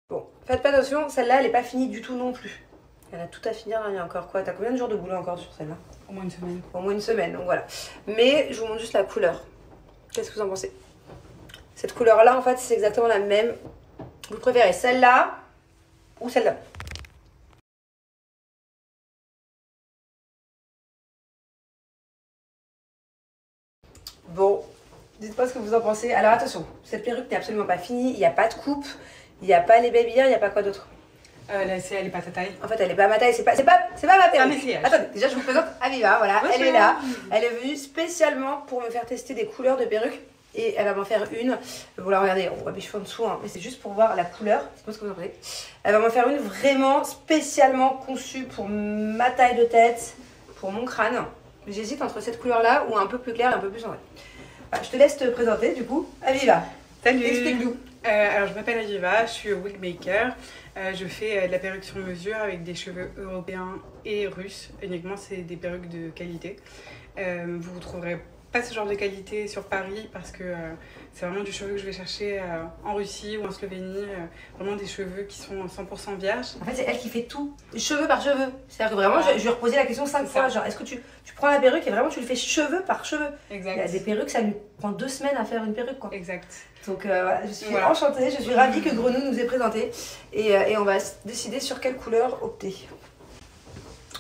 Bon, faites pas attention, celle-là, elle est pas finie du tout non plus. Elle a tout à finir, là, il y a encore quoi? T'as combien de jours de boulot encore sur celle-là? Au moins une semaine. Au moins une semaine, donc voilà. Mais je vous montre juste la couleur. Qu'est-ce que vous en pensez? Cette couleur-là, en fait, c'est exactement la même. Vous préférez celle-là ou celle-là? Bon, dites-moi ce que vous en pensez. Alors attention, cette perruque n'est absolument pas finie, il n'y a pas de coupe, il n'y a pas les baby hairs, il n'y a pas quoi d'autre. Là, elle est pas ta taille. En fait, elle est pas à ma taille, c'est pas ma perruque. Ah, mais si, Attendez, déjà je vous présente Aviva, voilà, Bonjour. elle est là. Elle est venue spécialement pour me faire tester des couleurs de perruques. Et elle va m'en faire une. Bon là regardez, on voit mes cheveux en dessous, hein, mais c'est juste pour voir la couleur. Dites-moi ce que vous en pensez. Elle va m'en faire une vraiment spécialement conçue pour ma taille de tête, pour mon crâne. J'hésite entre cette couleur-là ou un peu plus claire et un peu plus en vrai. Voilà, je te laisse te présenter du coup. Aviva, Salut. explique-nous. Alors, je m'appelle Aviva, je suis wigmaker. Je fais de la perruque sur mesure avec des cheveux européens et russes. Uniquement, c'est des perruques de qualité. Vous ne trouverez pas ce genre de qualité sur Paris parce que c'est vraiment du cheveu que je vais chercher en Russie ou en Slovénie. Vraiment des cheveux qui sont 100% vierges. En fait, c'est elle qui fait tout, cheveux par cheveux. C'est-à-dire que vraiment, je lui ai reposé la question 5 fois. Genre, est-ce que tu prends la perruque et vraiment tu le fais cheveux par cheveux? Exact. Il y a des perruques, ça lui prend 2 semaines à faire une perruque, quoi. Exact. Donc voilà, je suis enchantée, je suis ravie que Grenouille nous ait présenté. Et on va décider sur quelle couleur opter.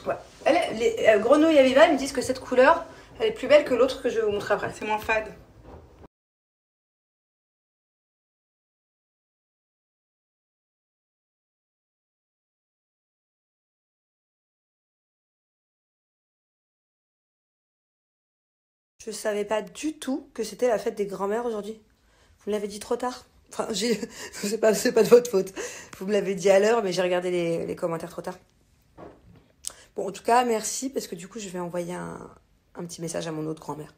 Ouais. Grenouille et Aviva, elles me disent que cette couleur, elle est plus belle que l'autre que je vais vous montrer après. C'est moins fade. Je savais pas du tout que c'était la fête des grands-mères aujourd'hui. Vous me l'avez dit trop tard. Enfin, c'est pas de votre faute. Vous me l'avez dit à l'heure, mais j'ai regardé les commentaires trop tard. Bon, en tout cas, merci, parce que du coup, je vais envoyer un petit message à mon autre grand-mère.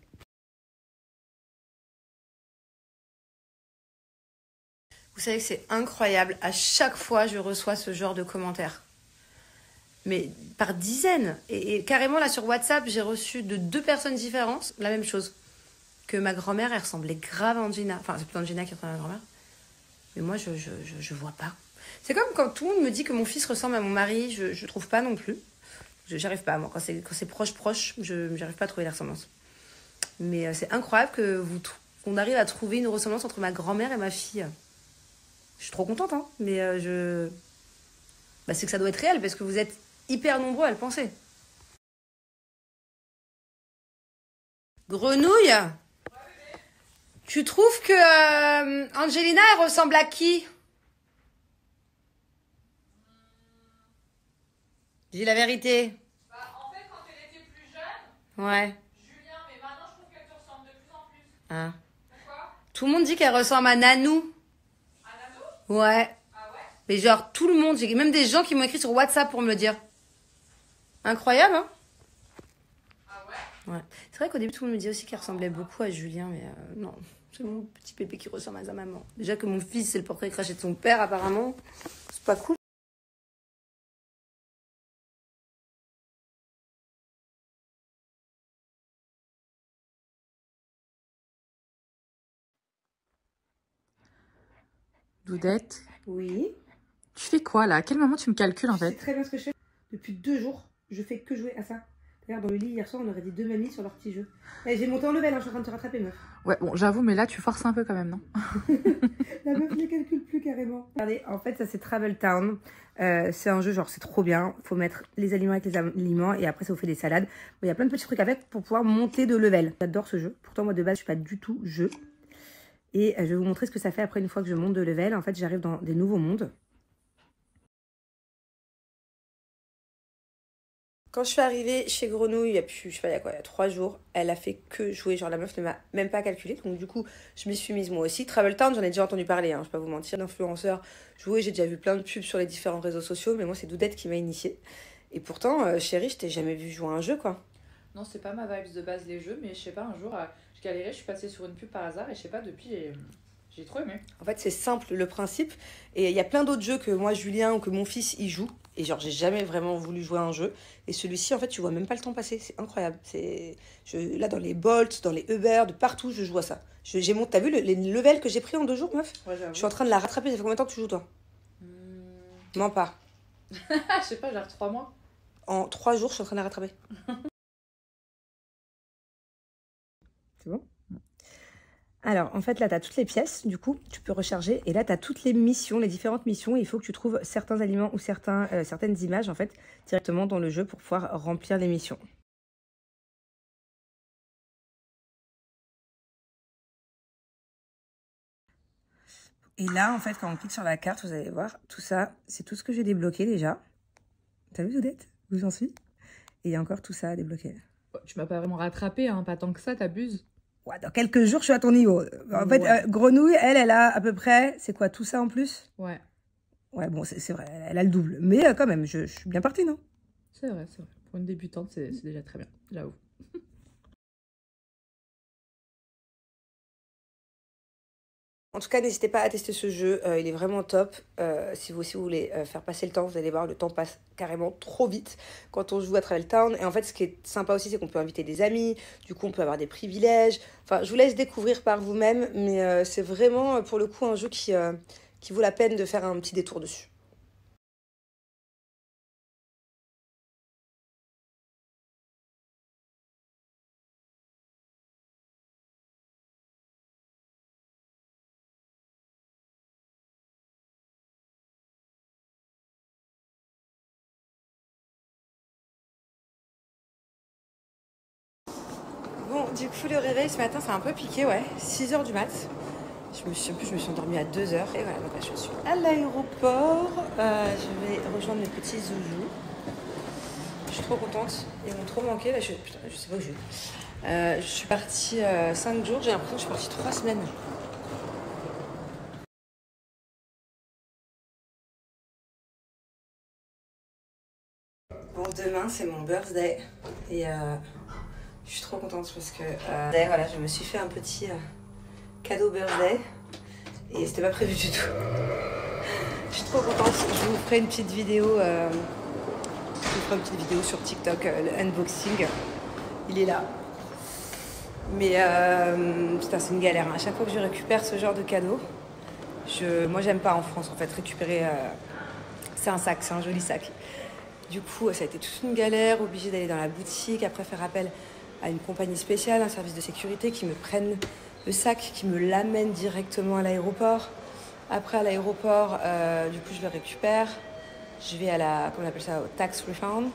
Vous savez que c'est incroyable. À chaque fois, je reçois ce genre de commentaires. Mais par dizaines. Et carrément, là, sur WhatsApp, j'ai reçu de 2 personnes différentes la même chose. Que ma grand-mère, elle ressemblait grave à Angina. Enfin, c'est plutôt Angina qui ressemble à ma grand-mère. Mais moi, je vois pas. C'est comme quand tout le monde me dit que mon fils ressemble à mon mari. Je trouve pas non plus. J'arrive pas, moi. Quand c'est proche, j'arrive pas à trouver la ressemblance. Mais c'est incroyable qu'on arrive à trouver une ressemblance entre ma grand-mère et ma fille. Je suis trop contente, hein. Mais c'est que ça doit être réel, parce que vous êtes hyper nombreux à le penser. Grenouille, tu trouves que Angelina, elle ressemble à qui? Dis la vérité. En fait, quand elle était plus jeune, Ouais. Julien, mais maintenant je trouve qu'elle te ressemble de plus en plus. Ah. Pourquoi? Tout le monde dit qu'elle ressemble à Nanou. À Nanou? Ouais. Ah ouais? Mais genre, tout le monde. J'ai même des gens qui m'ont écrit sur WhatsApp pour me le dire. Incroyable, hein? Ah ouais? Ouais. C'est vrai qu'au début, tout le monde me disait aussi qu'elle ressemblait beaucoup à Julien, mais non. C'est mon petit bébé qui ressemble à sa maman. Déjà que mon fils, c'est le portrait craché de son père, apparemment. C'est pas cool. Doudette, Oui. tu fais quoi là? À quel moment tu me calcules en Je sais fait? très bien ce que je fais. Depuis 2 jours, je fais que jouer à ça. D'ailleurs, dans le lit, hier soir, on aurait dit 2 mamies sur leur petit jeu. Eh, j'ai monté en level, hein, je suis en train de te rattraper, meuf. Ouais, bon, j'avoue, mais là tu forces un peu quand même, non? La meuf ne calcule plus carrément. Regardez, en fait, ça c'est Travel Town. C'est un jeu, genre, c'est trop bien. Faut mettre les aliments avec les aliments et après, ça vous fait des salades. Bon, il y a plein de petits trucs à faire pour pouvoir monter de level. J'adore ce jeu. Pourtant, moi, de base, je suis pas du tout jeu. Et je vais vous montrer ce que ça fait après une fois que je monte de level. En fait, j'arrive dans des nouveaux mondes. Quand je suis arrivée chez Grenouille, il y a plus, je sais pas, il y a quoi, il y a 3 jours, elle a fait que jouer. Genre, la meuf ne m'a même pas calculé. Donc, du coup, je m'y suis mise moi aussi. Travel Town, j'en ai déjà entendu parler, hein, je vais pas vous mentir. D'influenceurs jouer, j'ai déjà vu plein de pubs sur les différents réseaux sociaux. Mais moi, c'est Doudette qui m'a initiée. Et pourtant, chérie, je t'ai jamais vu jouer à un jeu, quoi. Non, c'est pas ma vibe de base les jeux, mais je sais pas, un jour, je galérais, je suis passée sur une pub par hasard et je sais pas, depuis, j'ai trop aimé. En fait, c'est simple le principe. Et il y a plein d'autres jeux que moi, Julien, ou que mon fils, y joue. Et genre, j'ai jamais vraiment voulu jouer à un jeu. Et celui-ci, en fait, tu vois même pas le temps passer. C'est incroyable. Là, dans les Bolt, dans les Uber, de partout, je joue à ça. T'as vu les levels que j'ai pris en 2 jours, meuf? Ouais, j'avoue. Je suis en train de la rattraper. Ça fait combien de temps que tu joues, toi? Mens pas. Je sais pas, genre 3 mois. En 3 jours, je suis en train de la rattraper. C'est bon? Alors, en fait, là, tu as toutes les pièces, du coup, tu peux recharger. Et là, tu as toutes les missions, les différentes missions. Il faut que tu trouves certains aliments ou certaines images, en fait, directement dans le jeu pour pouvoir remplir les missions. Et là, en fait, quand on clique sur la carte, vous allez voir, tout ça, c'est tout ce que j'ai débloqué déjà. T'as vu, Odette, où j'en suis? Et il y a encore tout ça à débloquer. Tu m'as pas vraiment rattrapé, hein, pas tant que ça, t'abuses. Ouais, dans quelques jours, je suis à ton niveau. En fait, Ouais. Grenouille, elle a à peu près, c'est quoi, tout ça en plus? Ouais, Ouais, bon, c'est vrai, elle a le double. Mais quand même, je suis bien partie, non? c'est vrai, c'est vrai. Pour une débutante, c'est déjà très bien, j'avoue. En tout cas, n'hésitez pas à tester ce jeu, il est vraiment top. Si vous aussi voulez faire passer le temps, vous allez voir, le temps passe carrément trop vite quand on joue à Travel Town. Et en fait, ce qui est sympa aussi, c'est qu'on peut inviter des amis, du coup, on peut avoir des privilèges. Enfin, je vous laisse découvrir par vous-même, mais c'est vraiment, pour le coup, un jeu qui vaut la peine de faire un petit détour dessus. Bon, du coup, le réveil ce matin, c'est un peu piqué, ouais. 6 h du mat. Je me suis endormie à 2 h. Et voilà, donc là, je suis à l'aéroport. Je vais rejoindre mes petits zouzous. Je suis trop contente. Ils m'ont trop manqué. Là, putain, je sais pas où je vais. Je suis partie 5 jours. J'ai l'impression que je suis partie 3 semaines. Bon, demain, c'est mon birthday. Et je suis trop contente parce que voilà, je me suis fait un petit cadeau birthday. Et c'était pas prévu du tout. Je suis trop contente. Je vous ferai une petite vidéo. Je vous ferai une petite vidéo sur TikTok, le unboxing. Il est là. Mais putain, c'est une galère. À chaque fois que je récupère ce genre de cadeau, moi j'aime pas en France en fait récupérer. C'est un sac, c'est un joli sac. Du coup, ça a été toute une galère, obligée d'aller dans la boutique, après faire appel à une compagnie spéciale, un service de sécurité qui me prenne le sac, qui me l'amène directement à l'aéroport. Après, à l'aéroport, du coup, je le récupère. Je vais comment on appelle ça, au tax refund.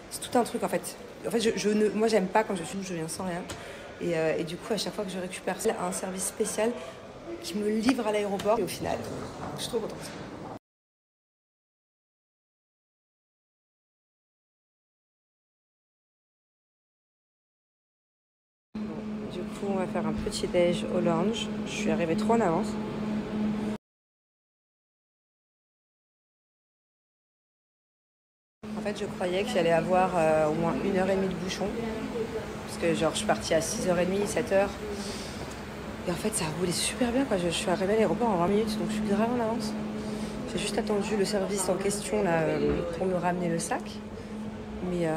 C'est tout un truc, en fait. En fait, moi, j'aime pas quand je viens sans rien. Et du coup, à chaque fois que je récupère un service spécial qui me livre à l'aéroport. Et au final, je suis trop contente. Du coup, on va faire un petit déj au lounge. Je suis arrivée trop en avance. En fait, je croyais qu'il allait avoir au moins 1 h 30 de bouchon. Parce que genre, je suis partie à 6 h 30, 7 h. Et en fait, ça a roulé super bien, quoi. Je suis arrivée à l'aéroport en 20 minutes, donc je suis grave en avance. J'ai juste attendu le service en question là, pour me ramener le sac. Mais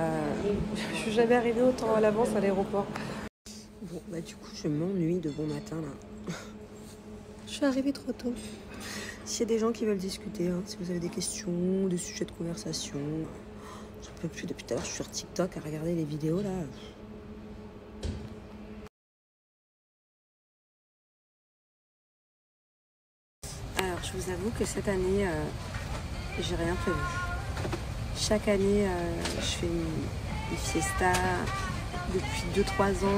je suis jamais arrivée autant à l'avance à l'aéroport. Bon, bah du coup, je m'ennuie de bon matin, là. Je suis arrivée trop tôt. S'il y a des gens qui veulent discuter, hein, si vous avez des questions, des sujets de conversation, j'en peux plus depuis tout à l'heure, je suis sur TikTok à regarder les vidéos, là. Alors, je vous avoue que cette année, j'ai rien prévu. Chaque année, je fais une fiesta depuis 2-3 ans.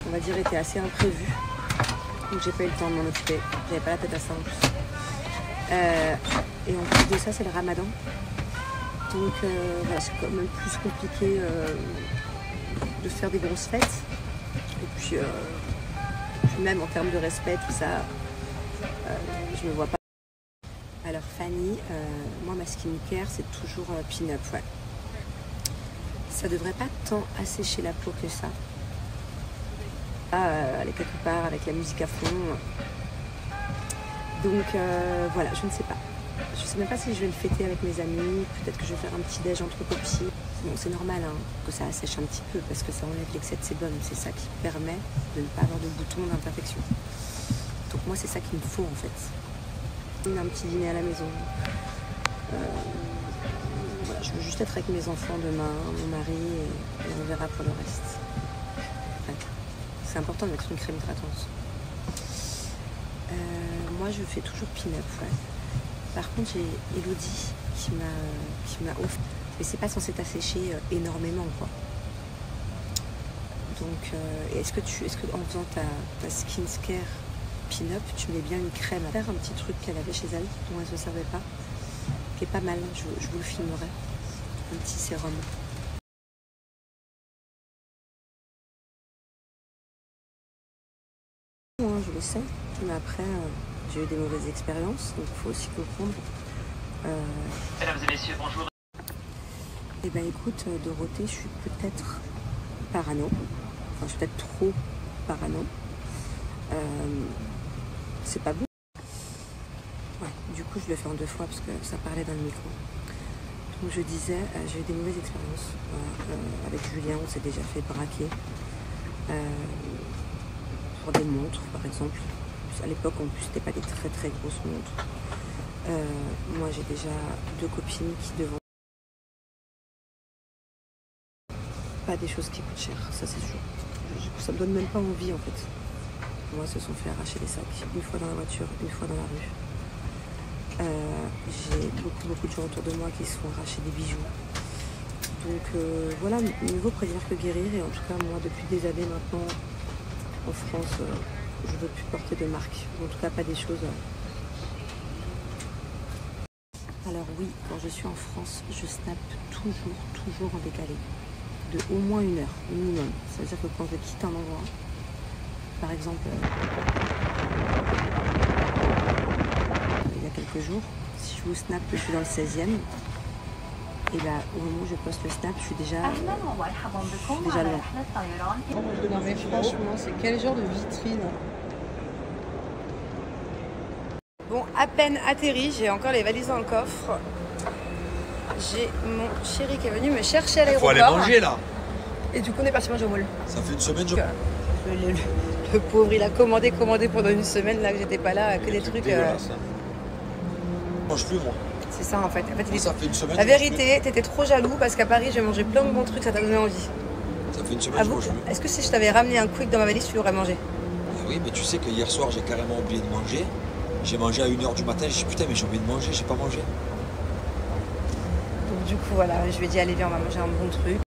On va dire, était assez imprévu. Donc j'ai pas eu le temps de m'en occuper. J'avais pas la tête à ça en plus. Et en plus de ça, c'est le ramadan. Donc voilà, c'est quand même plus compliqué de faire des grosses fêtes. Et puis même en termes de respect, tout ça, je me vois pas. Alors Fanny, moi ma skincare, c'est toujours pin-up, ouais. Ça devrait pas tant assécher la peau que ça. Aller quelque part avec la musique à fond. Donc voilà, je ne sais pas. Je sais même pas si je vais le fêter avec mes amis. Peut-être que je vais faire un petit déj entre copines. Bon, c'est normal hein, que ça assèche un petit peu parce que ça enlève l'excès de sébum. C'est ça qui permet de ne pas avoir de boutons, d'imperfection. Donc moi, c'est ça qu'il me faut en fait. Un petit dîner à la maison. Voilà, je veux juste être avec mes enfants demain, mon mari, et on verra pour le reste. Ouais. C'est important de mettre une crème hydratante. Moi, je fais toujours pin-up. Ouais. Par contre, j'ai Elodie qui m'a offert. Mais c'est pas censé t'assécher énormément, quoi. Donc, est-ce que en faisant ta skincare pin-up, tu mets bien une crème à faire un petit truc qu'elle avait chez elle, dont elle ne se servait pas, qui est pas mal, je vous le filmerai. Un petit sérum. Je le sais, mais après, j'ai eu des mauvaises expériences, donc il faut aussi comprendre. Mesdames et messieurs, bonjour. Eh ben écoute, Dorothée, je suis peut-être parano. Enfin, je suis peut-être trop parano. C'est pas bon. Ouais, du coup, je le fais en 2 fois parce que ça parlait dans le micro. Donc je disais, j'ai eu des mauvaises expériences. Avec Julien, on s'est déjà fait braquer. Pour des montres, par exemple. À l'époque, en plus, c'était pas des très très grosses montres. Moi, j'ai déjà 2 copines qui devant. Pas des choses qui coûtent cher, ça c'est sûr. Ça me donne même pas envie en fait. Moi, se sont fait arracher les sacs, une fois dans la voiture, une fois dans la rue. J'ai beaucoup de gens autour de moi qui se font arracher des bijoux. Donc voilà, mieux vaut prévenir que guérir. Et en tout cas, moi, depuis des années maintenant, en France, je ne veux plus porter de marque. En tout cas, pas des choses. Alors oui, quand je suis en France, je snap toujours en décalé. De au moins 1 heure minimum. Ça veut dire que quand je quitte un endroit, par exemple, il y a quelques jours, si je vous snap que je suis dans le 16e, et là, au moment où je poste le snap, je suis déjà loin. Non mais franchement, c'est quel genre de vitrine? Bon, à peine atterri, j'ai encore les valises dans le coffre. J'ai mon chéri qui est venu me chercher à l'aéroport. Faut aller manger là. Et du coup, on est parti manger au mall. Ça fait une semaine, Le pauvre, il a commandé pendant une semaine là que j'étais pas là, que des trucs. Je mange plus moi. C'est ça en fait. Ça fait une semaine. La vérité, t'étais trop jaloux parce qu'à Paris, j'ai mangé plein de bons trucs, ça t'a donné envie. Ça fait une semaine que je mange plus. Est-ce que si je t'avais ramené un quick dans ma valise, tu l'aurais mangé? Oui, mais tu sais que hier soir, j'ai carrément oublié de manger. J'ai mangé à 1h du matin, j'ai dit putain, mais j'ai envie de manger, j'ai pas mangé. Donc du coup, voilà, je lui ai dit allez, viens, on va manger un bon truc.